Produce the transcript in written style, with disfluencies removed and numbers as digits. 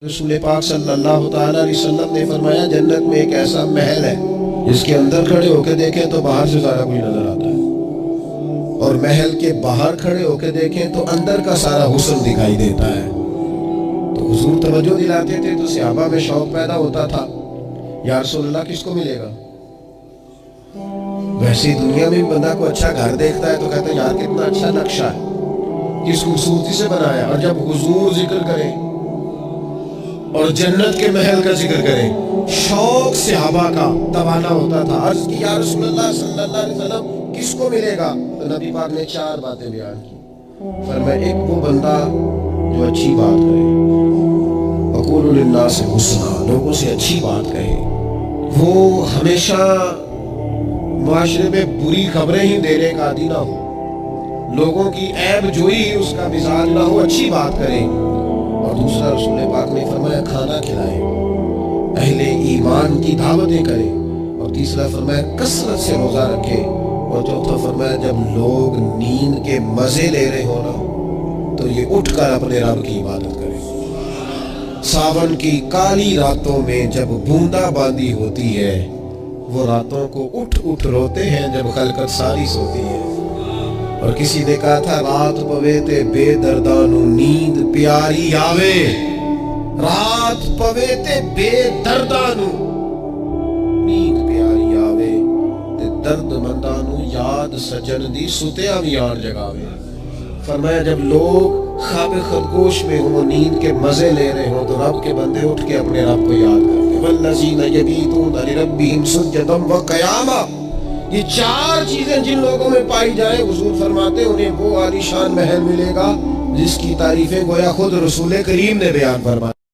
رسول پاک صلی اللہ تعالیٰ علیہ وسلم نے فرمایا جنت میں ایک ایسا محل ہے جس کے اندر کھڑے ہو کے دیکھیں تو باہر سے سارا کوئی نظر آتا ہے، اور محل کے باہر کھڑے ہو کے دیکھیں تو اندر کا سارا حسن دکھائی دیتا ہے۔ تو حضور توجہ دلاتے تھے تو صحابہ میں شوق پیدا ہوتا تھا، یا رسول اللہ کس کو ملے گا؟ ویسے دنیا میں بھی بندہ کو اچھا گھر دیکھتا ہے تو کہتا ہے یار کتنا اچھا نقشہ ہے، کس خوبصورتی سے بنایا۔ اور جب حضور ذکر کریں اور جنت کے محل کا ذکر کریں، شوق صحابہ کا توانا ہوتا تھا۔ عرض کی یا رسول اللہ صلی اللہ علیہ وسلم کس کو ملے گا؟ تو نبی پاک نے 4 باتیں بیان کی۔ فرمایا ایک وہ بندہ جو اچھی بات کرے، وقولوا للناس حسنا، لوگوں سے اچھی بات کہے، وہ ہمیشہ معاشرے میں بری خبریں ہی دینے کا عادی نہ ہو، لوگوں کی عیب جوئی اس کا مزاج نہ ہو، اچھی بات کرے۔ اور دوسرا رسول پاک نے فرمایا کھانا کھلائے، اہل ایمان کی دعوتیں کرے۔ اور تیسرا فرمایا کثرت سے روزہ رکھے۔ اور چوتھا فرمایا جب لوگ نیند کے مزے لے رہے ہو نا تو یہ اٹھ کر اپنے رب کی عبادت کرے۔ ساون کی کالی راتوں میں جب بوندا باندی ہوتی ہے، وہ راتوں کو اٹھ اٹھ روتے ہیں جب خلقت ساری سوتی ہے۔ اور کسی نے کہا تھا رات پوے تے بے دردانو نیند پیاری آوے، رات پوے تے بے دردانو نیند پیاری آوے، تے درد مندانو یاد سجن دی ستیا بھی آن جگاوے۔ فرمایا جب لوگ خواب خدگوش میں ہوں، نیند کے مزے لے رہے ہوں، تو رب کے بندے اٹھ کے اپنے رب کو یاد کرتے۔ والذین یبیتون لربہم سجدا وقیاما، یہ 4 چیزیں جن لوگوں میں پائی جائیں، حضور فرماتے انہیں وہ عالی شان محل ملے گا جس کی تعریفیں گویا خود رسول کریم نے بیان فرمائی۔